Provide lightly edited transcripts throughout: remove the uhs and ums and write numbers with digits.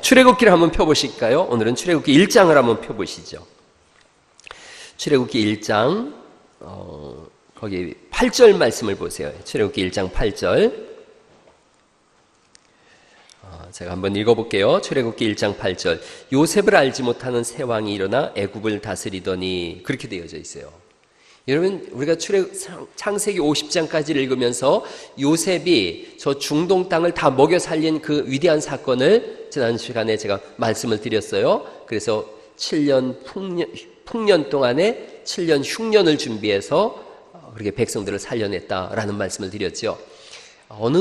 출애굽기를 한번 펴보실까요? 오늘은 출애굽기 1장을 한번 펴보시죠. 출애굽기 1장 거기 8절 말씀을 보세요. 출애굽기 1장 8절 제가 한번 읽어볼게요. 출애굽기 1장 8절 요셉을 알지 못하는 새 왕이 일어나 애굽을 다스리더니, 그렇게 되어져 있어요. 여러분, 우리가 창세기 50장까지 읽으면서 요셉이 저 중동 땅을 다 먹여 살린 그 위대한 사건을 지난 시간에 제가 말씀을 드렸어요. 그래서 7년 풍년 동안에 7년 흉년을 준비해서 그렇게 백성들을 살려냈다라는 말씀을 드렸죠. 어느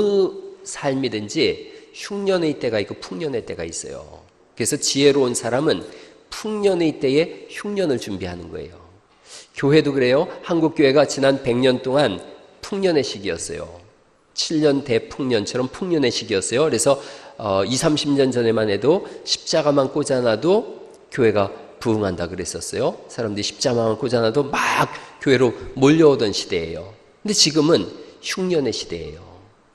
삶이든지 흉년의 때가 있고 풍년의 때가 있어요. 그래서 지혜로운 사람은 풍년의 때에 흉년을 준비하는 거예요. 교회도 그래요. 한국교회가 지난 100년 동안 풍년의 시기였어요. 7년 대풍년처럼 풍년의 시기였어요. 그래서 20-30년 전에만 해도 십자가만 꽂아놔도 교회가 부흥한다 그랬었어요. 사람들이 십자가만 꽂아놔도 막 교회로 몰려오던 시대예요. 근데 지금은 흉년의 시대예요.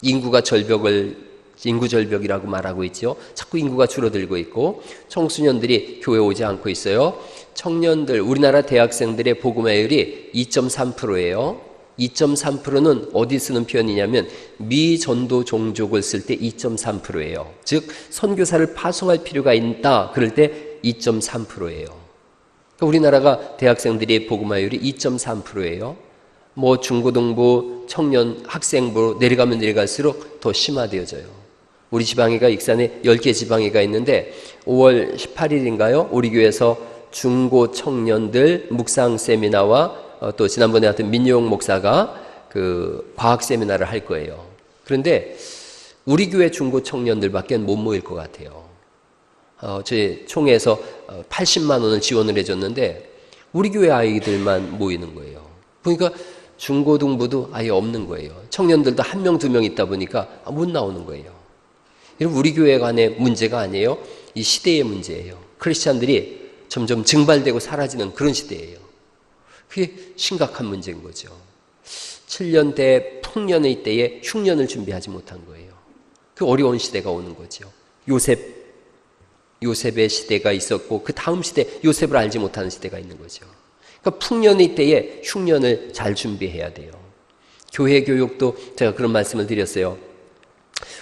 인구 절벽이라고 말하고 있죠. 자꾸 인구가 줄어들고 있고 청소년들이 교회 오지 않고 있어요. 청년들, 우리나라 대학생들의 복음화율이 2.3%예요. 2.3%는 어디 쓰는 표현이냐면 미전도 종족을 쓸 때 2.3%예요. 즉 선교사를 파송할 필요가 있다 그럴 때 2.3%예요. 그러니까 우리나라가 대학생들의 복음화율이 2.3%예요. 뭐 중고등부, 청년, 학생부 내려가면 내려갈수록 더 심화되어져요. 우리 지방회가 익산에 10개 지방회가 있는데 5월 18일인가요? 우리 교회에서 중고 청년들 묵상 세미나와 또 지난번에 하던 민용 목사가 그 과학 세미나를 할 거예요. 그런데 우리 교회 중고 청년들밖에 못 모일 것 같아요. 저희 총회에서 80만 원을 지원을 해줬는데 우리 교회 아이들만 모이는 거예요. 그러니까 중고등부도 아예 없는 거예요. 청년들도 1명, 2명 있다 보니까 못 나오는 거예요. 여러분, 우리 교회 간의 문제가 아니에요. 이 시대의 문제예요. 크리스찬들이 점점 증발되고 사라지는 그런 시대예요. 그게 심각한 문제인 거죠. 7년 대 풍년의 때에 흉년을 준비하지 못한 거예요. 그 어려운 시대가 오는 거죠. 요셉의 시대가 있었고 그 다음 시대 요셉을 알지 못하는 시대가 있는 거죠. 그러니까 풍년의 때에 흉년을 잘 준비해야 돼요. 교회 교육도 제가 그런 말씀을 드렸어요.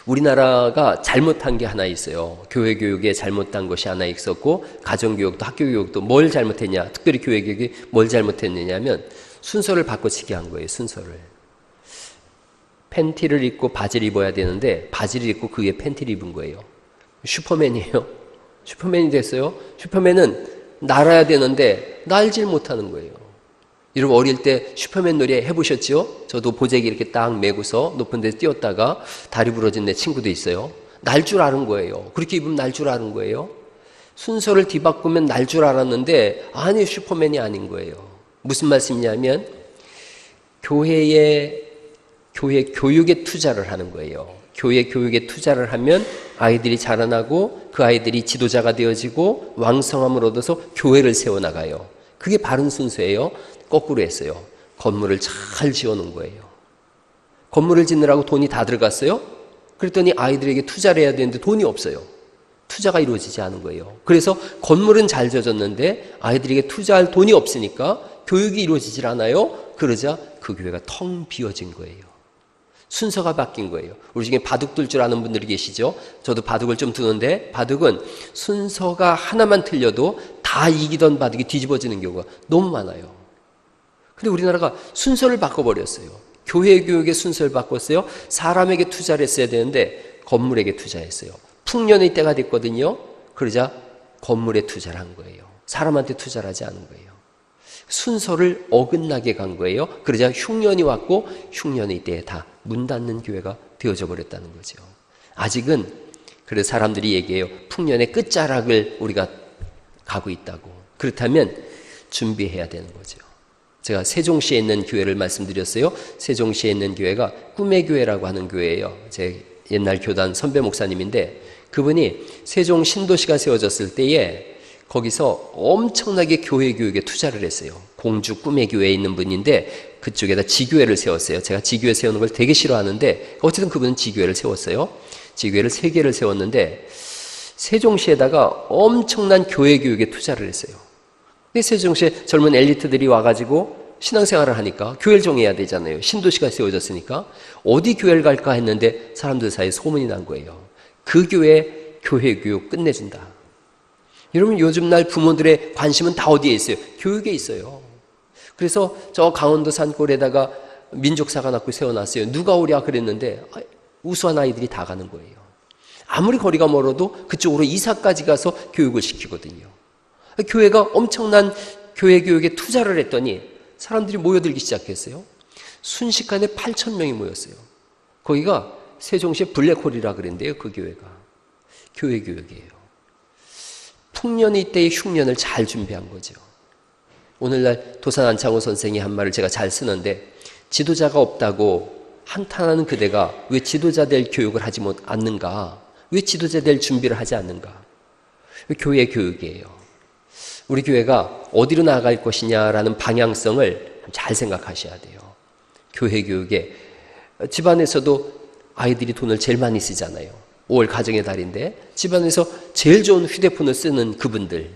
우리나라가 잘못한 게 하나 있어요. 교회 교육에 잘못한 것이 하나 있었고 가정교육도 학교교육도 뭘 잘못했냐, 특별히 교회 교육이 뭘 잘못했느냐면 순서를 바꿔치기 한 거예요. 순서를. 팬티를 입고 바지를 입어야 되는데 바지를 입고 그 위에 팬티를 입은 거예요. 슈퍼맨이에요. 슈퍼맨이 됐어요. 슈퍼맨은 날아야 되는데 날질 못하는 거예요. 여러분 어릴 때 슈퍼맨 놀이 해보셨죠? 저도 보재기 이렇게 딱 메고서 높은 데서 뛰었다가 다리 부러진 내 친구도 있어요. 날 줄 아는 거예요. 그렇게 입으면 날 줄 아는 거예요. 순서를 뒤바꾸면 날 줄 알았는데 아니 슈퍼맨이 아닌 거예요. 무슨 말씀이냐면 교회 교육에 투자를 하는 거예요. 교회 교육에 투자를 하면 아이들이 자라나고 그 아이들이 지도자가 되어지고 왕성함을 얻어서 교회를 세워나가요. 그게 바른 순서예요. 거꾸로 했어요. 건물을 잘 지어놓은 거예요. 건물을 짓느라고 돈이 다 들어갔어요. 그랬더니 아이들에게 투자를 해야 되는데 돈이 없어요. 투자가 이루어지지 않은 거예요. 그래서 건물은 잘 지어졌는데 아이들에게 투자할 돈이 없으니까 교육이 이루어지질 않아요. 그러자 그 교회가 텅 비어진 거예요. 순서가 바뀐 거예요. 우리 중에 바둑 둘 줄 아는 분들이 계시죠? 저도 바둑을 좀 두는데 바둑은 순서가 하나만 틀려도 다 이기던 바둑이 뒤집어지는 경우가 너무 많아요. 근데 우리나라가 순서를 바꿔버렸어요. 교회 교육의 순서를 바꿨어요. 사람에게 투자를 했어야 되는데 건물에게 투자했어요. 풍년의 때가 됐거든요. 그러자 건물에 투자를 한 거예요. 사람한테 투자를 하지 않은 거예요. 순서를 어긋나게 간 거예요. 그러자 흉년이 왔고 흉년의 때에 다 문 닫는 교회가 되어져 버렸다는 거죠. 아직은 그래서 사람들이 얘기해요. 풍년의 끝자락을 우리가 가고 있다고. 그렇다면 준비해야 되는 거죠. 제가 세종시에 있는 교회를 말씀드렸어요. 세종시에 있는 교회가 꿈의 교회라고 하는 교회예요. 제 옛날 교단 선배 목사님인데 그분이 세종 신도시가 세워졌을 때에 거기서 엄청나게 교회 교육에 투자를 했어요. 공주 꿈의 교회에 있는 분인데 그쪽에다 지교회를 세웠어요. 제가 지교회 세우는 걸 되게 싫어하는데 어쨌든 그분은 지교회를 세웠어요. 지교회를 3개를 세웠는데 세종시에다가 엄청난 교회 교육에 투자를 했어요. 근데 세종시에 젊은 엘리트들이 와가지고 신앙생활을 하니까 교회를 정해야 되잖아요. 신도시가 세워졌으니까 어디 교회를 갈까 했는데 사람들 사이에 소문이 난 거예요. 그 교회 교육 끝내준다. 여러분, 요즘 날 부모들의 관심은 다 어디에 있어요? 교육에 있어요. 그래서 저 강원도 산골에다가 민족사관학교 세워놨어요. 누가 오랴 그랬는데 우수한 아이들이 다 가는 거예요. 아무리 거리가 멀어도 그쪽으로 이사까지 가서 교육을 시키거든요. 교회가 엄청난 교회 교육에 투자를 했더니 사람들이 모여들기 시작했어요. 순식간에 8,000명이 모였어요. 거기가 세종시의 블랙홀이라 그랬는데요. 그 교회가. 교회 교육이에요. 풍년의 때의 흉년을 잘 준비한 거죠. 오늘날 도산 안창호 선생이 한 말을 제가 잘 쓰는데, 지도자가 없다고 한탄하는 그대가 왜 지도자 될 교육을 하지 않는가? 왜 지도자 될 준비를 하지 않는가? 교회 교육이에요. 우리 교회가 어디로 나아갈 것이냐라는 방향성을 잘 생각하셔야 돼요. 교회 교육에 집안에서도 아이들이 돈을 제일 많이 쓰잖아요. 5월 가정의 달인데 집안에서 제일 좋은 휴대폰을 쓰는 그분들,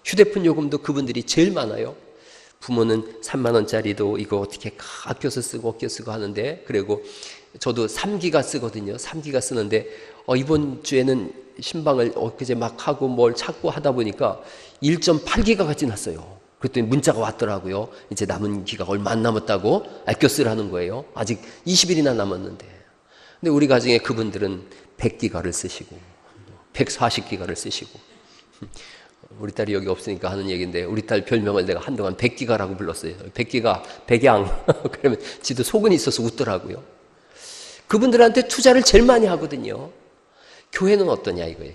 휴대폰 요금도 그분들이 제일 많아요. 부모는 3만 원짜리도 이거 어떻게 아껴서 쓰고 하는데, 그리고 저도 3기가 쓰거든요. 3기가 쓰는데 이번 주에는 신방을 엊그제 막 하고 뭘 찾고 하다 보니까 1.8기가가 지났어요. 그랬더니 문자가 왔더라고요. 이제 남은 기가 얼마 안 남았다고 아껴 쓰라는 거예요. 아직 20일이나 남았는데. 근데 우리 가정에 그분들은 100기가를 쓰시고 140기가를 쓰시고, 우리 딸이 여기 없으니까 하는 얘기인데 우리 딸 별명을 내가 한동안 100기가라고 불렀어요. 100기가, 백양. 그러면 지도 속은 있어서 웃더라고요. 그분들한테 투자를 제일 많이 하거든요. 교회는 어떠냐 이거예요.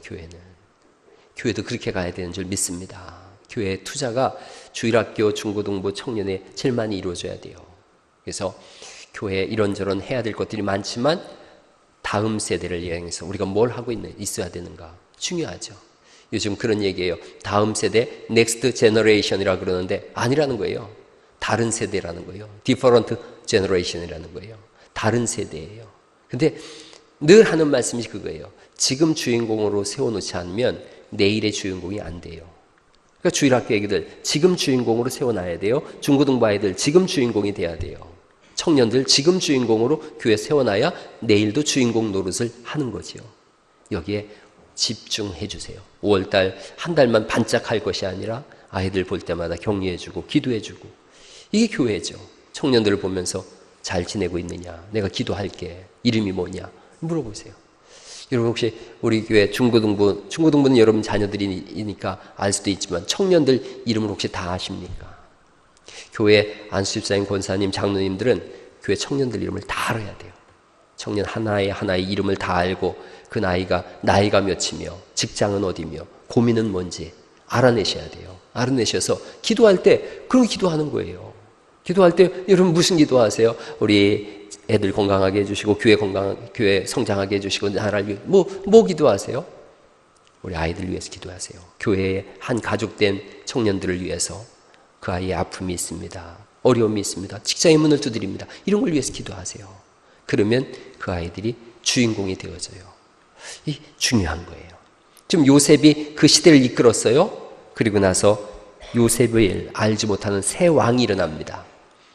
교회도 그렇게 가야 되는 줄 믿습니다. 교회 투자가 주일학교, 중고등부, 청년에 제일 많이 이루어져야 돼요. 그래서 교회에 이런저런 해야 될 것들이 많지만 다음 세대를 향해서 우리가 뭘 하고 있어야 되는가 중요하죠. 요즘 그런 얘기예요. 다음 세대, 넥스트 제너레이션이라고 그러는데 아니라는 거예요. 다른 세대라는 거예요. 디퍼런트 제너레이션이라는 거예요. 다른 세대예요. 근데 늘 하는 말씀이 그거예요. 지금 주인공으로 세워놓지 않으면 내일의 주인공이 안 돼요. 그러니까 주일학교 애기들 지금 주인공으로 세워놔야 돼요. 중고등부 아이들 지금 주인공이 돼야 돼요. 청년들 지금 주인공으로 교회 세워놔야 내일도 주인공 노릇을 하는 거죠. 여기에 집중해 주세요. 5월달 한 달만 반짝할 것이 아니라 아이들 볼 때마다 격려해주고 기도해주고, 이게 교회죠. 청년들을 보면서 잘 지내고 있느냐, 내가 기도할게, 이름이 뭐냐 물어보세요. 여러분 혹시 우리 교회 중고등부는 여러분 자녀들이니까 알 수도 있지만 청년들 이름을 혹시 다 아십니까? 교회 안수집사님, 권사님, 장로님들은 교회 청년들 이름을 다 알아야 돼요. 청년 하나의 이름을 다 알고 그 나이가 몇이며 직장은 어디며 고민은 뭔지 알아내셔야 돼요. 알아내셔서 기도할 때 그런 기도하는 거예요. 기도할 때 여러분 무슨 기도하세요? 우리 애들 건강하게 해주시고 교회 성장하게 해주시고 나라를 위해 뭐 기도하세요? 우리 아이들 위해서 기도하세요. 교회의 한 가족된 청년들을 위해서. 그 아이의 아픔이 있습니다. 어려움이 있습니다. 직장의 문을 두드립니다. 이런 걸 위해서 기도하세요. 그러면 그 아이들이 주인공이 되어져요. 이 중요한 거예요. 지금 요셉이 그 시대를 이끌었어요. 그리고 나서 요셉을 알지 못하는 새 왕이 일어납니다.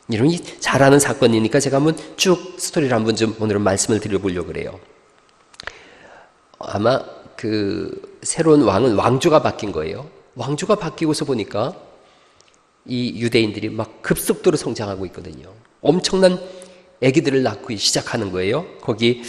이런 잘 아는 사건이니까 제가 한번 쭉 스토리를 한번 좀 오늘은 말씀을 드려보려고 그래요. 아마 그 새로운 왕은 왕조가 바뀐 거예요. 왕조가 바뀌고서 보니까 이 유대인들이 막 급속도로 성장하고 있거든요. 엄청난 아기들을 낳고 시작하는 거예요. 거기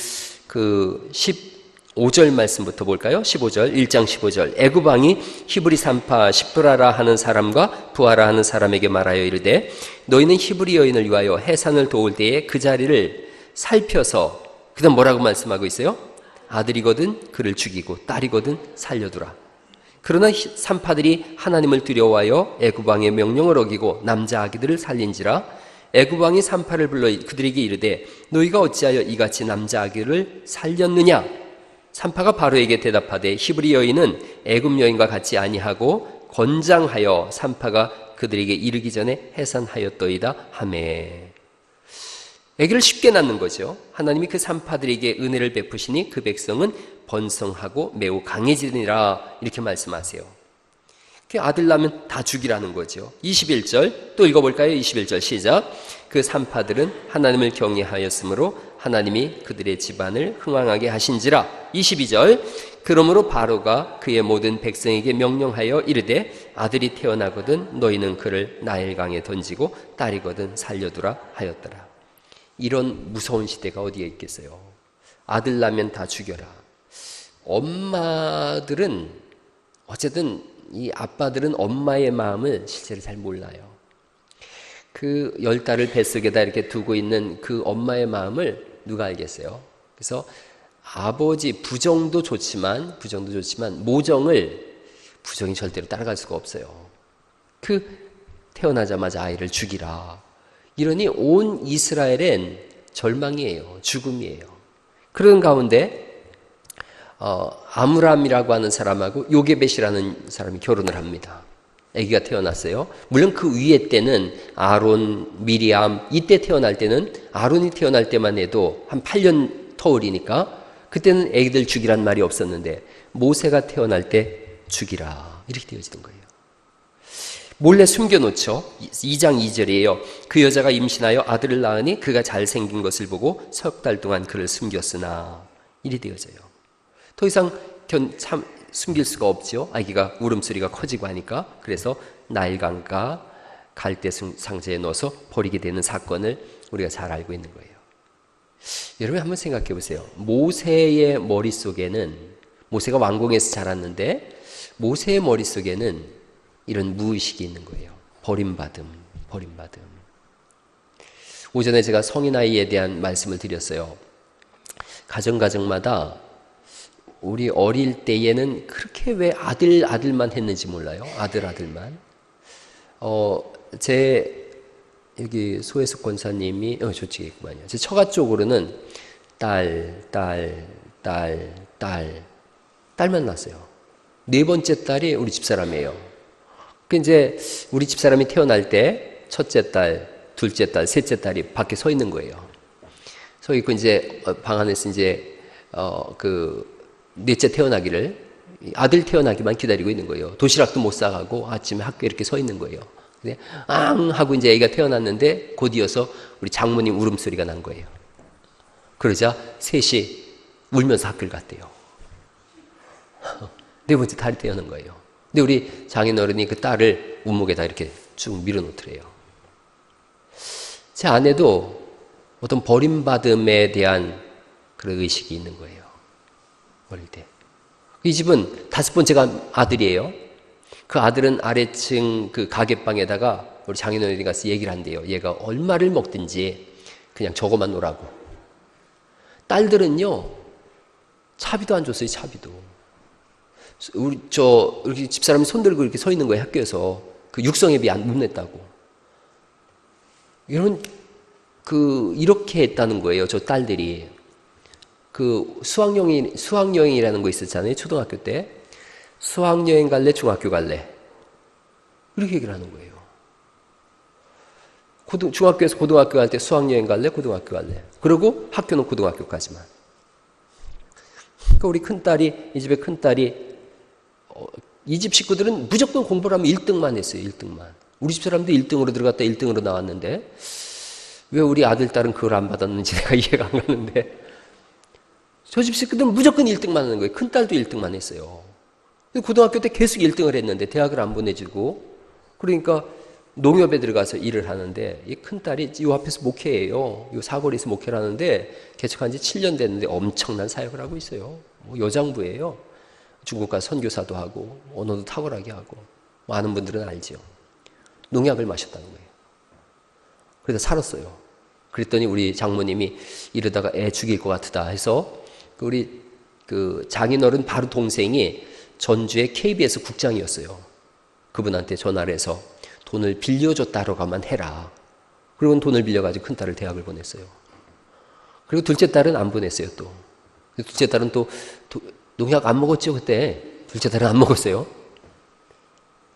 그 15절 말씀부터 볼까요? 15절, 1장 15절. 애굽 왕이 히브리 산파 시브라라 하는 사람과 부하라 하는 사람에게 말하여 이르되 너희는 히브리 여인을 위하여 해산을 도울 때에 그 자리를 살펴서, 그 다음 뭐라고 말씀하고 있어요? 아들이거든 그를 죽이고 딸이거든 살려두라. 그러나 산파들이 하나님을 두려워하여 애굽 왕의 명령을 어기고 남자 아기들을 살린지라. 애굽 왕이 산파를 불러 그들에게 이르되 너희가 어찌하여 이같이 남자 아기를 살렸느냐? 산파가 바로에게 대답하되 히브리 여인은 애굽 여인과 같이 아니하고 건장하여 산파가 그들에게 이르기 전에 해산하였더이다 하매. 아기를 쉽게 낳는 거죠. 하나님이 그 산파들에게 은혜를 베푸시니 그 백성은 번성하고 매우 강해지니라 이렇게 말씀하세요. 아들 낳으면 다 죽이라는 거죠. 21절 또 읽어볼까요? 21절 시작. 그 산파들은 하나님을 경외하였으므로 하나님이 그들의 집안을 흥왕하게 하신지라. 22절 그러므로 바로가 그의 모든 백성에게 명령하여 이르되 아들이 태어나거든 너희는 그를 나일강에 던지고 딸이거든 살려두라 하였더라. 이런 무서운 시대가 어디에 있겠어요? 아들 낳으면 다 죽여라. 엄마들은 어쨌든 이 아빠들은 엄마의 마음을 실제로 잘 몰라요. 그 10달을 뱃속에다 이렇게 두고 있는 그 엄마의 마음을 누가 알겠어요? 그래서 아버지 부정도 좋지만 부정이 절대로 따라갈 수가 없어요. 그 태어나자마자 아이를 죽이라. 이러니 온 이스라엘엔 절망이에요. 죽음이에요. 그런 가운데 아므람이라고 하는 사람하고 요게벳이라는 사람이 결혼을 합니다. 아기가 태어났어요. 물론 그 위에 때는 아론, 미리암 이때 태어날 때는 아론이 태어날 때만 해도 한 8년 터울이니까 그때는 아기들 죽이란 말이 없었는데 모세가 태어날 때 죽이라 이렇게 되어지는 거예요. 몰래 숨겨놓죠. 2장 2절이에요. 그 여자가 임신하여 아들을 낳으니 그가 잘생긴 것을 보고 석 달 동안 그를 숨겼으나 이리 되어져요. 더 이상 숨길 수가 없죠. 아기가 울음소리가 커지고 하니까. 그래서 나일강과 갈대 상자에 넣어서 버리게 되는 사건을 우리가 잘 알고 있는 거예요. 여러분 한번 생각해 보세요. 모세의 머릿속에는 모세가 왕궁에서 자랐는데 모세의 머릿속에는 이런 무의식이 있는 거예요. 버림받음. 오전에 제가 성인아이에 대한 말씀을 드렸어요. 가정마다 우리 어릴 때에는 그렇게 왜 아들만 했는지 몰라요. 아들만. 여기 소혜숙 권사님이 저쪽이구만요. 제 처가 쪽으로는 딸만 낳았어요. 네 번째 딸이 우리 집사람이에요. 그 이제 우리 집사람이 태어날 때 첫째 딸, 둘째 딸, 셋째 딸이 밖에 서 있는 거예요. 서 있고 이제 방 안에서 이제 넷째 태어나기를 아들 태어나기만 기다리고 있는 거예요. 도시락도 못 싸가고 아침에 학교에 이렇게 서 있는 거예요. 근데 앙 하고 이제 애가 태어났는데 곧 이어서 우리 장모님 울음소리가 난 거예요. 그러자 셋이 울면서 학교를 갔대요. 네 번째 딸이 태어난 거예요. 근데 우리 장인어른이 그 딸을 운목에다 이렇게 쭉 밀어놓더래요. 제 아내도 어떤 버림받음에 대한 그런 의식이 있는 거예요. 어릴 때. 이 집은 5번째가 아들이에요. 그 아들은 아래층 그 가게방에다가 우리 장인어른이 가서 얘기를 한대요. 얘가 얼마를 먹든지 그냥 저거만 놓으라고. 딸들은요, 차비도 안 줬어요, 차비도. 이렇게 집사람이 손들고 이렇게 서 있는 거예요, 학교에서. 그 육성회비 못 냈다고. 이렇게 했다는 거예요, 저 딸들이. 수학여행이라는 거 있었잖아요, 초등학교 때. 수학여행 갈래, 중학교 갈래? 이렇게 얘기를 하는 거예요. 중학교에서 고등학교 갈 때 수학여행 갈래, 고등학교 갈래? 그리고 학교는 고등학교까지만. 그러니까 우리 큰딸이, 이 집의 큰딸이, 이 집 식구들은 무조건 공부를 하면 1등만 했어요, 1등만. 우리 집 사람도 1등으로 들어갔다 1등으로 나왔는데, 왜 우리 아들, 딸은 그걸 안 받았는지 내가 이해가 안 가는데, 저 집 식구들은 무조건 1등만 하는 거예요. 큰딸도 1등만 했어요. 고등학교 때 계속 1등을 했는데 대학을 안 보내주고, 그러니까 농협에 들어가서 일을 하는데 이 큰딸이 이 앞에서 목회해요. 이 사거리에서 목회를 하는데 개척한 지 7년 됐는데 엄청난 사역을 하고 있어요. 여장부예요. 중국 가서 선교사도 하고 언어도 탁월하게 하고 많은 분들은 알죠. 농약을 마셨다는 거예요. 그래서 살았어요. 그랬더니 우리 장모님이 이러다가 애 죽일 것 같다 해서 우리 장인어른 바로 동생이 전주의 KBS 국장이었어요. 그분한테 전화를 해서 돈을 빌려줬다라고만 해라. 그리고 돈을 빌려가지고 큰딸을 대학을 보냈어요. 그리고 둘째 딸은 안 보냈어요, 또. 둘째 딸은 또 농약 안 먹었죠, 그때. 둘째 딸은 안 먹었어요.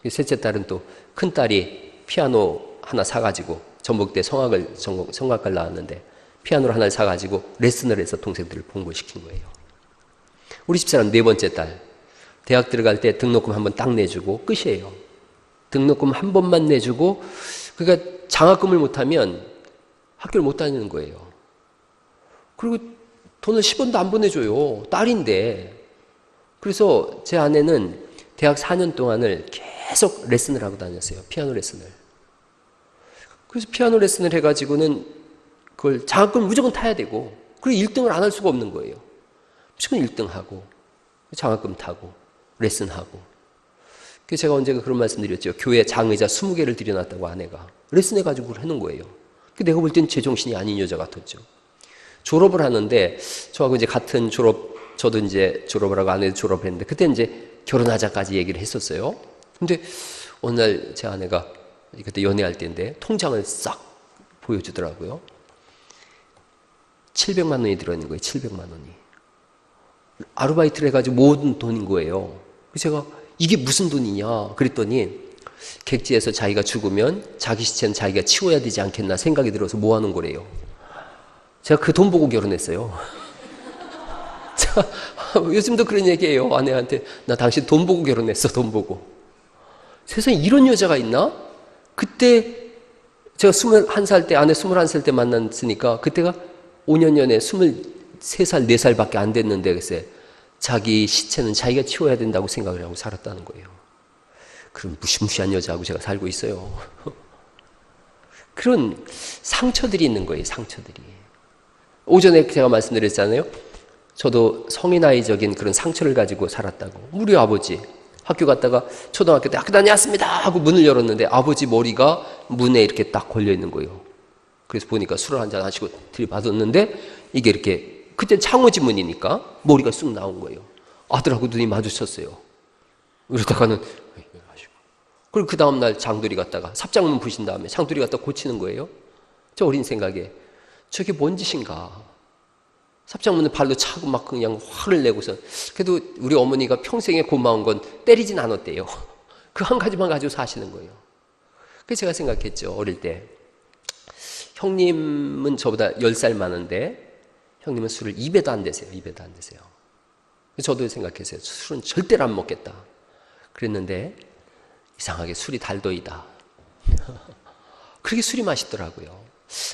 셋째 딸은 또 큰딸이 피아노 하나 사가지고 전북대 성악과를 나왔는데 피아노를 하나를 사가지고 레슨을 해서 동생들을 봉고시킨 거예요. 우리 집사람 네 번째 딸, 대학 들어갈 때 등록금 한 번 딱 내주고 끝이에요. 등록금 한 번만 내주고, 그러니까 장학금을 못하면 학교를 못 다니는 거예요. 그리고 돈을 10원도 안 보내줘요. 딸인데. 그래서 제 아내는 대학 4년 동안을 계속 레슨을 하고 다녔어요. 피아노 레슨을. 그래서 피아노 레슨을 해가지고는 그걸 장학금을 무조건 타야 되고, 그리고 1등을 안 할 수가 없는 거예요. 무조건 1등하고, 장학금 타고, 레슨하고. 그래서 제가 언젠가 그런 말씀 드렸죠. 교회 장의자 20개를 들여놨다고 아내가. 레슨해가지고 그걸 해놓은 거예요. 내가 볼 땐 제정신이 아닌 여자 같았죠. 졸업을 하는데, 저하고 이제 같은 저도 이제 졸업을 하고 아내도 졸업을 했는데, 그때 이제 결혼하자까지 얘기를 했었어요. 근데 어느 날 제 아내가 그때 연애할 때인데, 통장을 싹 보여주더라고요. 700만 원이 들어있는 거예요. 700만 원이. 아르바이트를 해가지고 모은 돈인 거예요. 그래서 제가 이게 무슨 돈이냐 그랬더니 객지에서 자기가 죽으면 자기 시체는 자기가 치워야 되지 않겠나 생각이 들어서 모아놓은 거래요. 제가 그 돈 보고 결혼했어요. 요즘도 그런 얘기해요. 아내한테. 나 당신 돈 보고 결혼했어. 돈 보고. 세상에 이런 여자가 있나? 그때 제가 21살 때, 아내 21살 때 만났으니까 그때가 5년 전에 23살, 4살 밖에 안 됐는데 글쎄 자기 시체는 자기가 치워야 된다고 생각을 하고 살았다는 거예요. 그런 무시무시한 여자하고 제가 살고 있어요. 그런 상처들이 있는 거예요. 상처들이. 오전에 제가 말씀드렸잖아요. 저도 성인아이적인 그런 상처를 가지고 살았다고. 우리 아버지 학교 갔다가 초등학교 때 학교 다녀왔습니다 하고 문을 열었는데 아버지 머리가 문에 이렇게 딱 걸려 있는 거예요. 그래서 보니까 술을 한잔 하시고 들이받았는데 이게 이렇게, 그때 창호지 문이니까 머리가 쑥 나온 거예요. 아들하고 눈이 마주쳤어요. 이러다가는 그리고 그 다음날 장돌이 갔다가 삽장문 부신 다음에 장돌이 갔다 고치는 거예요. 저 어린 생각에 저게 뭔 짓인가. 삽장문을 발로 차고 막 그냥 화를 내고서. 그래도 우리 어머니가 평생에 고마운 건 때리진 않았대요. 그 한 가지만 가지고 사시는 거예요. 그래서 제가 생각했죠. 어릴 때 형님은 저보다 10살 많은데 형님은 술을 입에도 안 대세요. 입에도 안 대세요. 저도 생각했어요. 술은 절대로 안 먹겠다. 그랬는데 이상하게 술이 달도이다. 그렇게 술이 맛있더라고요.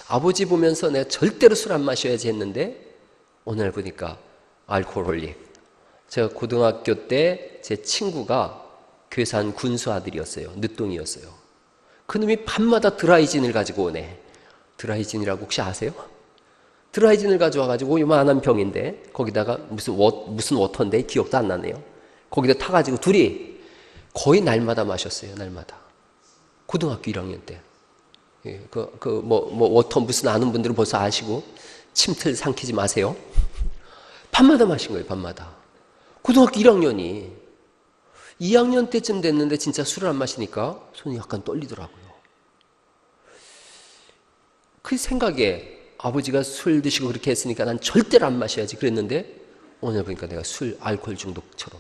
아버지 보면서 내가 절대로 술 안 마셔야지 했는데 오늘 보니까 알코올릭. 제가 고등학교 때 제 친구가 괴산 군수 아들이었어요. 늦둥이였어요. 그놈이 밤마다 드라이진을 가지고 오네. 드라이진이라고 혹시 아세요? 드라이진을 가져와가지고 요만한 병인데 거기다가 무슨 워터인데 기억도 안 나네요. 거기다 타가지고 둘이 거의 날마다 마셨어요. 날마다. 고등학교 1학년 때. 워터 무슨 아는 분들은 벌써 아시고 침틀 삼키지 마세요. 밤마다 마신 거예요. 밤마다. 고등학교 1학년이 2학년 때쯤 됐는데 진짜 술을 안 마시니까 손이 약간 떨리더라고요. 그 생각에 아버지가 술 드시고 그렇게 했으니까 난 절대로 안 마셔야지 그랬는데 오늘 보니까 내가 알코올 중독처럼.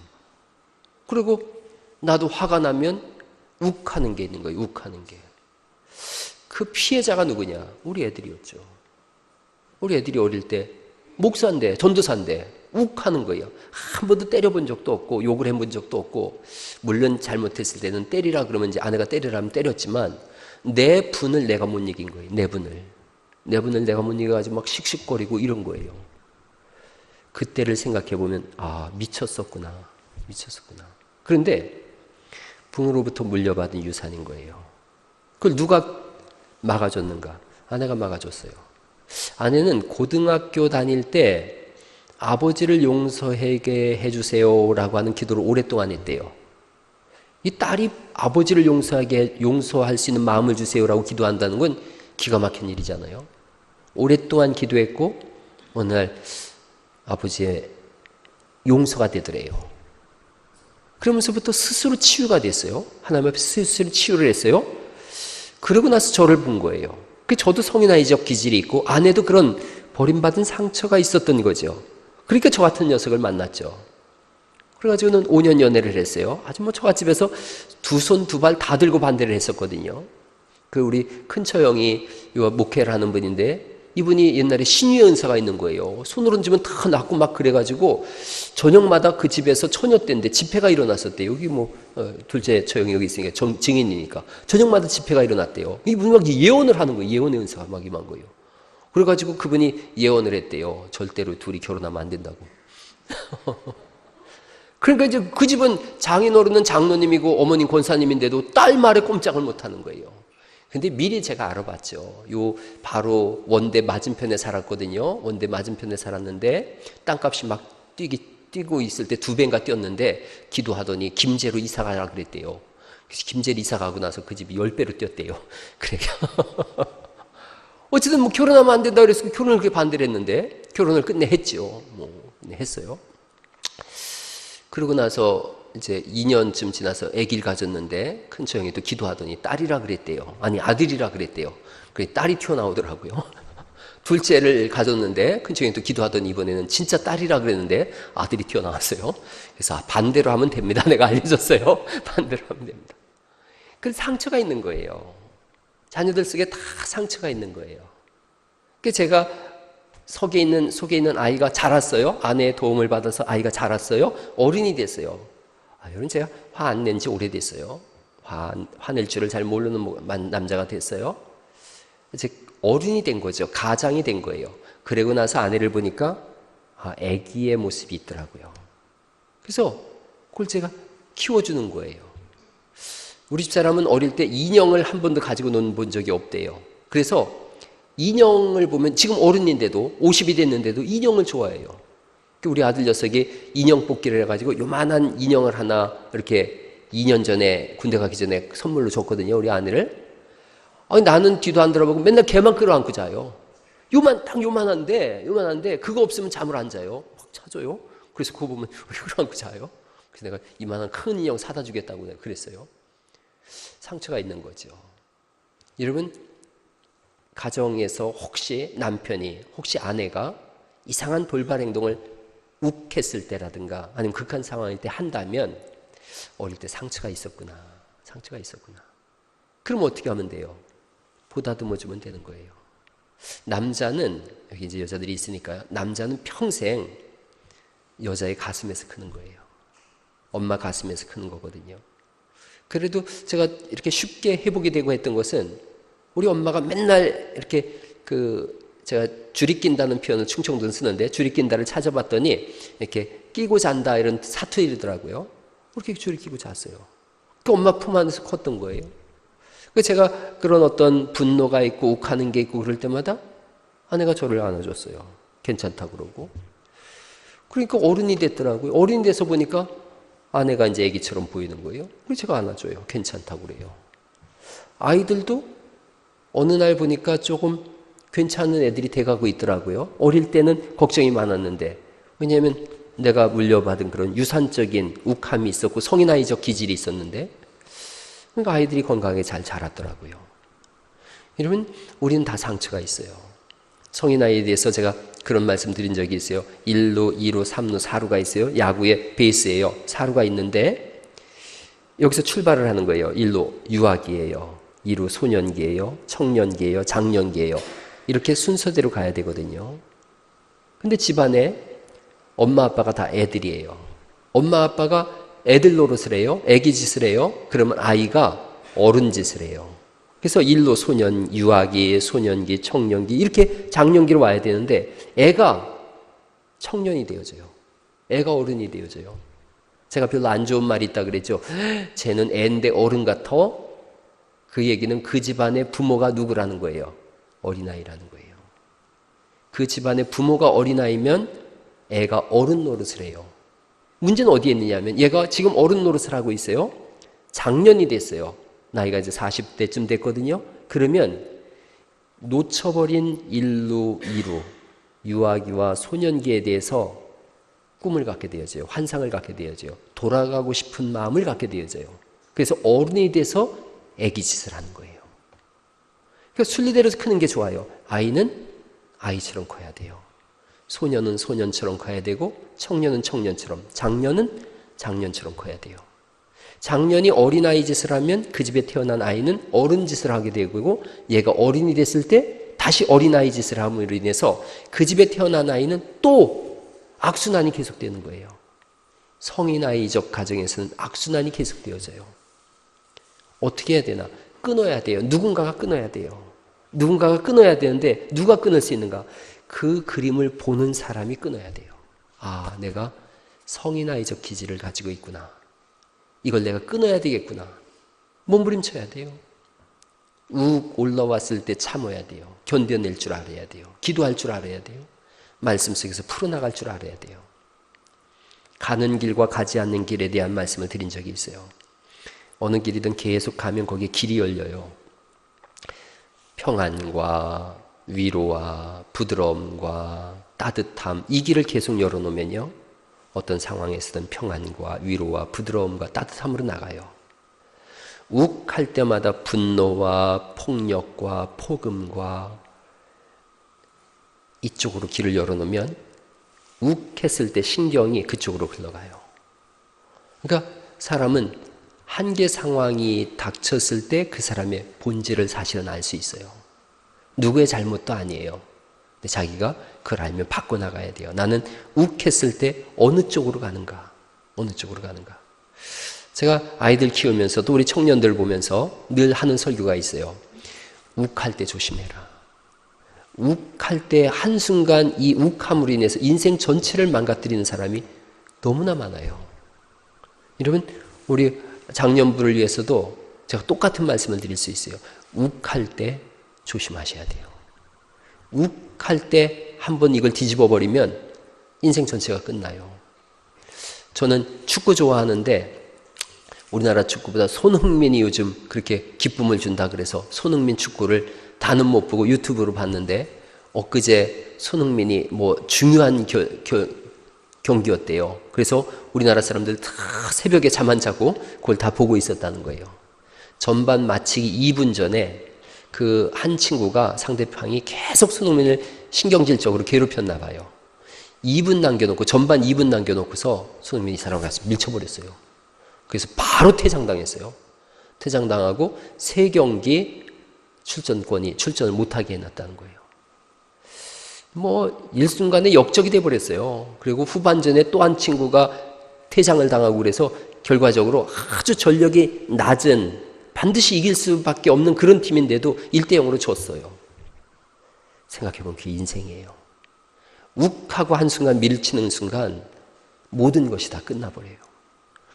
그리고 나도 화가 나면 욱하는 게 있는 거예요. 욱하는 게. 그 피해자가 누구냐? 우리 애들이었죠. 우리 애들이 어릴 때 목사인데 전도사인데 욱하는 거예요. 한 번도 때려본 적도 없고 욕을 해본 적도 없고, 물론 잘못했을 때는 때리라 그러면 이제 아내가 때리라면 때렸지만 내 분을 내가 못 이긴 거예요. 내 분을 내가 못 이겨가지고 막 씩씩거리고 이런 거예요. 그때를 생각해 보면 미쳤었구나. 그런데 부모로부터 물려받은 유산인 거예요. 그걸 누가 막아줬는가? 아내가 막아줬어요. 아내는 고등학교 다닐 때 아버지를 용서하게 해주세요라고 하는 기도를 오랫동안 했대요. 이 딸이 아버지를 용서할 수 있는 마음을 주세요라고 기도한다는 건 기가 막힌 일이잖아요. 오랫동안 기도했고 어느 날 아버지의 용서가 되더래요. 그러면서부터 스스로 치유가 됐어요. 하나님 앞에 스스로 치유를 했어요. 그러고 나서 저를 본 거예요. 저도 성인아이적 기질이 있고 아내도 그런 버림받은 상처가 있었던 거죠. 그러니까 저 같은 녀석을 만났죠. 그래가지고는 5년 연애를 했어요. 아주 처갓집에서 두 손 두 발 다 들고 반대를 했었거든요. 우리 큰처형이 목회를 하는 분인데 이분이 옛날에 신유의 은사가 있는 거예요. 손을 얹으면 다 낫고 막 그래가지고 저녁마다 그 집에서 처녀 때인데 집회가 일어났었대요. 여기 둘째 처형이 여기 있으니까 증인이니까 저녁마다 집회가 일어났대요. 이분이 막 예언을 하는 거예요. 예언의 은사가 막 임한 거예요. 그래가지고 그분이 예언을 했대요. 절대로 둘이 결혼하면 안 된다고. 그러니까 이제 그 집은 장인어른은 장로님이고 어머님 권사님인데도 딸 말에 꼼짝을 못 하는 거예요. 근데 미리 제가 알아봤죠. 요 바로 원대 맞은편에 살았거든요. 원대 맞은편에 살았는데 땅값이 막 뛰고 있을 때 2배인가 뛰었는데 기도하더니 김제로 이사 가라 그랬대요. 그래서 김제로 이사 가고 나서 그 집이 10배로 뛰었대요. 그러니까 어쨌든 결혼하면 안 된다 그래서 결혼을 그렇게 반대를 했는데 결혼을 끝내 했죠. 끝내 했어요. 그러고 나서 이제 2년쯤 지나서 아기를 가졌는데 큰 처형이 또 기도하더니 딸이라 그랬대요. 아니 아들이라 그랬대요. 그래 딸이 튀어나오더라고요. 둘째를 가졌는데 큰 처형이 또 기도하더니 이번에는 진짜 딸이라 그랬는데 아들이 튀어나왔어요. 그래서 반대로 하면 됩니다. 내가 알려줬어요. 반대로 하면 됩니다. 그 상처가 있는 거예요. 자녀들 속에 다 상처가 있는 거예요. 그래서 제가 속에 있는 아이가 자랐어요. 아내의 도움을 받아서 아이가 자랐어요. 어른이 됐어요. 여러분 제가 화 안 낸 지 오래됐어요. 화낼 줄을 잘 모르는 남자가 됐어요. 이제 어른이 된 거죠. 가장이 된 거예요. 그러고 나서 아내를 보니까 아기의 모습이 있더라고요. 그래서 그걸 제가 키워주는 거예요. 우리 집사람은 어릴 때 인형을 한 번도 가지고 논 본 적이 없대요. 그래서 인형을 보면 지금 어른인데도 50이 됐는데도 인형을 좋아해요. 우리 아들 녀석이 인형 뽑기를 해가지고 요만한 인형을 하나 이렇게 2년 전에 군대 가기 전에 선물로 줬거든요. 우리 아내를. 나는 뒤도 안 돌아보고 맨날 걔만 끌어안고 자요. 요만한데 그거 없으면 잠을 안 자요. 확 찾아요. 그래서 그거 보면 끌어안고 자요. 그래서 내가 이만한 큰 인형 사다 주겠다고 내가 그랬어요. 상처가 있는 거죠. 여러분 가정에서 혹시 남편이 혹시 아내가 이상한 돌발 행동을 욱했을 때라든가 아니면 극한 상황일 때 한다면 어릴 때 상처가 있었구나. 그럼 어떻게 하면 돼요? 보다듬어 주면 되는 거예요. 남자는 여기 이제 여자들이 있으니까요. 남자는 평생 여자의 가슴에서 크는 거예요. 엄마 가슴에서 크는 거거든요. 그래도 제가 이렇게 쉽게 해보게 되고 했던 것은 우리 엄마가 맨날 이렇게 제가 줄이 낀다는 표현을 충청도는 쓰는데 줄이 낀다를 찾아봤더니 이렇게 끼고 잔다 이런 사투리더라고요. 그렇게 줄이 끼고 잤어요. 그 엄마 품 안에서 컸던 거예요. 그래서 제가 그런 어떤 분노가 있고 욱하는 게 있고 그럴 때마다 아내가 저를 안아줬어요. 괜찮다고 그러고. 그러니까 어른이 됐더라고요. 어른이 돼서 보니까 아내가 이제 애기처럼 보이는 거예요. 그래서 제가 안아줘요. 괜찮다고 그래요. 아이들도 어느 날 보니까 조금 괜찮은 애들이 돼가고 있더라고요. 어릴 때는 걱정이 많았는데 왜냐하면 내가 물려받은 그런 유산적인 욱함이 있었고 성인아이적 기질이 있었는데 그러니까 아이들이 건강하게 잘 자랐더라고요. 여러분 우리는 다 상처가 있어요. 성인아이에 대해서 제가 그런 말씀 드린 적이 있어요. 1루, 2루, 3루, 4루가 있어요. 야구의 베이스예요. 4루가 있는데 여기서 출발을 하는 거예요. 1루 유아기예요. 2루 소년기예요. 청년기예요. 장년기예요. 이렇게 순서대로 가야 되거든요. 근데 집안에 엄마 아빠가 다 애들이에요. 엄마 아빠가 애들 노릇을 해요. 애기 짓을 해요. 그러면 아이가 어른 짓을 해요. 그래서 1로 소년, 유아기, 소년기, 청년기 이렇게 장년기로 와야 되는데 애가 청년이 되어져요. 애가 어른이 되어져요. 제가 별로 안 좋은 말이 있다 그랬죠. 쟤는 애인데 어른 같아. 그 얘기는 그 집안의 부모가 누구라는 거예요? 어린아이라는 거예요. 그 집안의 부모가 어린아이면 애가 어른 노릇을 해요. 문제는 어디에 있느냐면 얘가 지금 어른 노릇을 하고 있어요. 장년이 됐어요. 나이가 이제 40대쯤 됐거든요. 그러면 놓쳐버린 1루, 2루, 유아기와 소년기에 대해서 꿈을 갖게 되어져요. 환상을 갖게 되어져요. 돌아가고 싶은 마음을 갖게 되어져요. 그래서 어른이 돼서 애기짓을 하는 거예요. 그러니까 순리대로 크는 게 좋아요. 아이는 아이처럼 커야 돼요. 소년은 소년처럼 커야 되고 청년은 청년처럼, 장년은 장년처럼 커야 돼요. 장년이 어린아이 짓을 하면 그 집에 태어난 아이는 어른 짓을 하게 되고 얘가 어른이 됐을 때 다시 어린아이 짓을 함으로 인해서 그 집에 태어난 아이는 또 악순환이 계속되는 거예요. 성인아이적 가정에서는 악순환이 계속되어져요. 어떻게 해야 되나? 끊어야 돼요. 누군가가 끊어야 돼요. 누군가가 끊어야 되는데 누가 끊을 수 있는가? 그 그림을 보는 사람이 끊어야 돼요. 아, 내가 성인아이적 기질을 가지고 있구나. 이걸 내가 끊어야 되겠구나. 몸부림쳐야 돼요. 욱 올라왔을 때 참아야 돼요. 견뎌낼 줄 알아야 돼요. 기도할 줄 알아야 돼요. 말씀 속에서 풀어나갈 줄 알아야 돼요. 가는 길과 가지 않는 길에 대한 말씀을 드린 적이 있어요. 어느 길이든 계속 가면 거기에 길이 열려요. 평안과 위로와 부드러움과 따뜻함, 이 길을 계속 열어놓으면요, 어떤 상황에서든 평안과 위로와 부드러움과 따뜻함으로 나가요. 욱할 때마다 분노와 폭력과 폭음과 이쪽으로 길을 열어놓으면 욱했을 때 신경이 그쪽으로 흘러가요. 그러니까 사람은 한계 상황이 닥쳤을 때 그 사람의 본질을 사실은 알 수 있어요. 누구의 잘못도 아니에요. 근데 자기가 그걸 알면 바꿔나가야 돼요. 나는 욱했을 때 어느 쪽으로 가는가? 어느 쪽으로 가는가? 제가 아이들 키우면서도 우리 청년들 보면서 늘 하는 설교가 있어요. 욱할 때 조심해라. 욱할 때 한순간 이 욱함으로 인해서 인생 전체를 망가뜨리는 사람이 너무나 많아요. 여러분, 우리 장년부를 위해서도 제가 똑같은 말씀을 드릴 수 있어요. 욱할 때 조심하셔야 돼요. 욱할 때 한번 이걸 뒤집어 버리면 인생 전체가 끝나요. 저는 축구 좋아하는데 우리나라 축구보다 손흥민이 요즘 그렇게 기쁨을 준다 그래서 손흥민 축구를 다는 못 보고 유튜브로 봤는데 엊그제 손흥민이 뭐 중요한 경기였대요. 그래서 우리나라 사람들 다 새벽에 잠 안 자고 그걸 다 보고 있었다는 거예요. 전반 마치기 2분 전에 그 한 친구가 상대방이 계속 손흥민을 신경질적으로 괴롭혔나 봐요. 2분 남겨놓고 전반 2분 남겨놓고서 손흥민이 이 사람을 가서 밀쳐버렸어요. 그래서 바로 퇴장당했어요. 퇴장당하고 3경기 출전을 못하게 해놨다는 거예요. 뭐 일순간에 역적이 돼버렸어요. 그리고 후반전에 또 한 친구가 퇴장을 당하고 그래서 결과적으로 아주 전력이 낮은 반드시 이길 수밖에 없는 그런 팀인데도 1대0으로 졌어요. 생각해보면 그게 인생이에요. 욱하고 한순간 밀치는 순간 모든 것이 다 끝나버려요.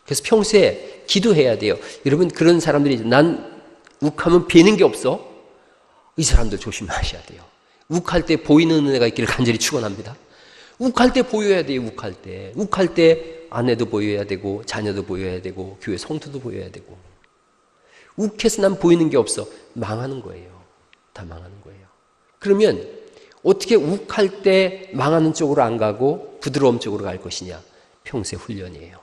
그래서 평소에 기도해야 돼요. 여러분, 그런 사람들이 난 욱하면 배는 게 없어. 이 사람들 조심하셔야 돼요. 욱할 때 보이는 은혜가 있기를 간절히 축원합니다. 욱할 때 보여야 돼요. 욱할 때. 욱할 때 아내도 보여야 되고 자녀도 보여야 되고 교회 성도도 보여야 되고. 욱해서 난 보이는 게 없어. 망하는 거예요. 다 망하는 거예요. 그러면 어떻게 욱할 때 망하는 쪽으로 안 가고 부드러움 쪽으로 갈 것이냐? 평소의 훈련이에요.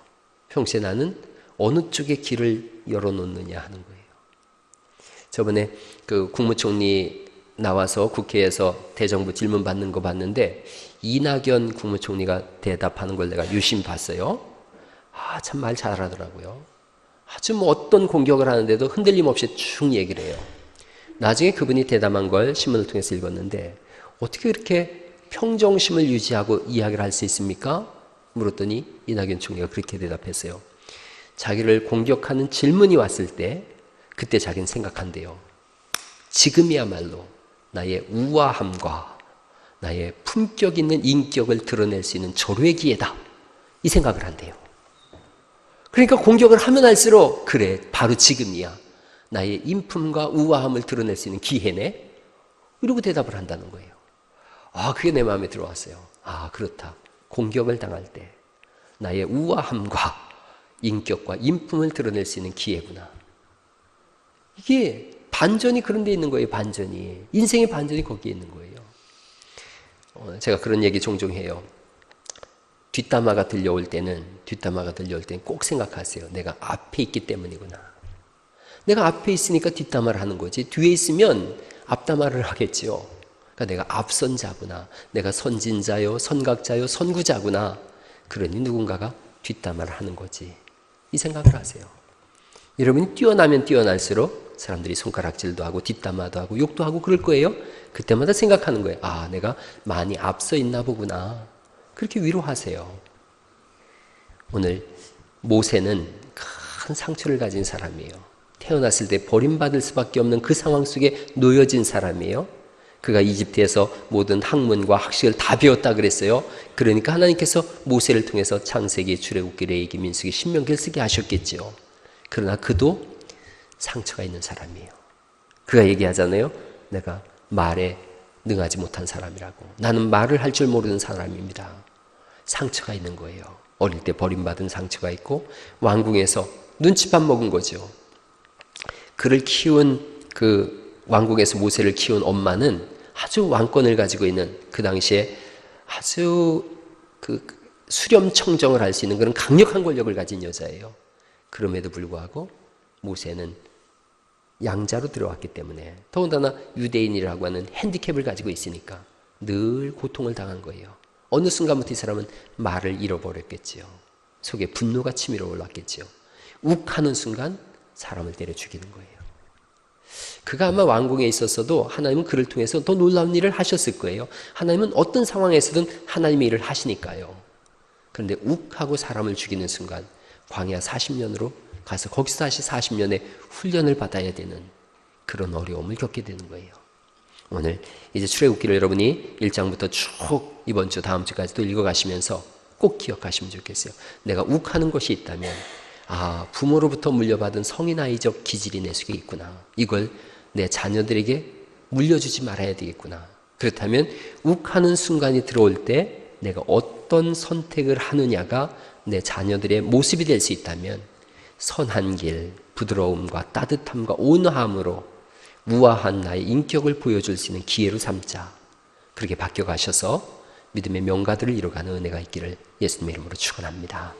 평소에 나는 어느 쪽에 길을 열어놓느냐 하는 거예요. 저번에 그 국무총리 나와서 국회에서 대정부 질문 받는 거 봤는데 이낙연 국무총리가 대답하는 걸 내가 유심 봤어요. 아, 참 말 잘하더라고요. 아주 뭐 어떤 공격을 하는데도 흔들림 없이 쭉 얘기를 해요. 나중에 그분이 대담한 걸 신문을 통해서 읽었는데 어떻게 그렇게 평정심을 유지하고 이야기를 할 수 있습니까? 물었더니 이낙연 총리가 그렇게 대답했어요. 자기를 공격하는 질문이 왔을 때 그때 자기는 생각한대요. 지금이야말로 나의 우아함과 나의 품격 있는 인격을 드러낼 수 있는 절호의 기회다. 이 생각을 한대요. 그러니까 공격을 하면 할수록 그래, 바로 지금이야. 나의 인품과 우아함을 드러낼 수 있는 기회네. 이러고 대답을 한다는 거예요. 아, 그게 내 마음에 들어왔어요. 아, 그렇다. 공격을 당할 때 나의 우아함과 인격과 인품을 드러낼 수 있는 기회구나. 이게 반전이 그런 데 있는 거예요. 반전이. 인생의 반전이 거기에 있는 거예요. 제가 그런 얘기 종종 해요. 뒷담화가 들려올 때는 꼭 생각하세요. 내가 앞에 있기 때문이구나. 내가 앞에 있으니까 뒷담화를 하는 거지. 뒤에 있으면 앞담화를 하겠지요. 그러니까 내가 앞선 자구나. 내가 선진자요, 선각자요, 선구자구나. 그러니 누군가가 뒷담화를 하는 거지. 이 생각을 하세요. 여러분이 뛰어나면 뛰어날수록 사람들이 손가락질도 하고 뒷담화도 하고 욕도 하고 그럴 거예요. 그때마다 생각하는 거예요. 아, 내가 많이 앞서 있나 보구나. 그렇게 위로하세요. 오늘 모세는 큰 상처를 가진 사람이에요. 태어났을 때 버림받을 수밖에 없는 그 상황 속에 놓여진 사람이에요. 그가 이집트에서 모든 학문과 학식을 다 배웠다 그랬어요. 그러니까 하나님께서 모세를 통해서 창세기, 출애굽기, 레위기, 민수기, 신명기를 쓰게 하셨겠지요. 그러나 그도 상처가 있는 사람이에요. 그가 얘기하잖아요. 내가 말에 능하지 못한 사람이라고. 나는 말을 할 줄 모르는 사람입니다. 상처가 있는 거예요. 어릴 때 버림받은 상처가 있고 왕궁에서 눈칫밥 먹은 거죠. 그를 키운 그 왕궁에서 모세를 키운 엄마는 아주 왕권을 가지고 있는 그 당시에 아주 그 수렴청정을 할 수 있는 그런 강력한 권력을 가진 여자예요. 그럼에도 불구하고 모세는 양자로 들어왔기 때문에 더군다나 유대인이라고 하는 핸디캡을 가지고 있으니까 늘 고통을 당한 거예요. 어느 순간부터 이 사람은 말을 잃어버렸겠지요. 속에 분노가 치밀어 올랐겠지요. 욱하는 순간 사람을 때려 죽이는 거예요. 그가 아마 왕궁에 있었어도 하나님은 그를 통해서 더 놀라운 일을 하셨을 거예요. 하나님은 어떤 상황에서든 하나님의 일을 하시니까요. 그런데 욱하고 사람을 죽이는 순간 광야 40년으로 가서 거기서 다시 40년의 훈련을 받아야 되는 그런 어려움을 겪게 되는 거예요. 오늘 이제 출애굽기를 여러분이 1장부터 쭉 이번 주 다음 주까지도 읽어가시면서 꼭 기억하시면 좋겠어요. 내가 욱하는 것이 있다면 아, 부모로부터 물려받은 성인아이적 기질이 내 속에 있구나. 이걸 내 자녀들에게 물려주지 말아야 되겠구나. 그렇다면 욱하는 순간이 들어올 때 내가 어떤 선택을 하느냐가 내 자녀들의 모습이 될 수 있다면 선한 길, 부드러움과 따뜻함과 온화함으로 우아한 나의 인격을 보여줄 수 있는 기회로 삼자. 그렇게 바뀌어가셔서 믿음의 명가들을 이뤄가는 은혜가 있기를 예수님의 이름으로 축원합니다.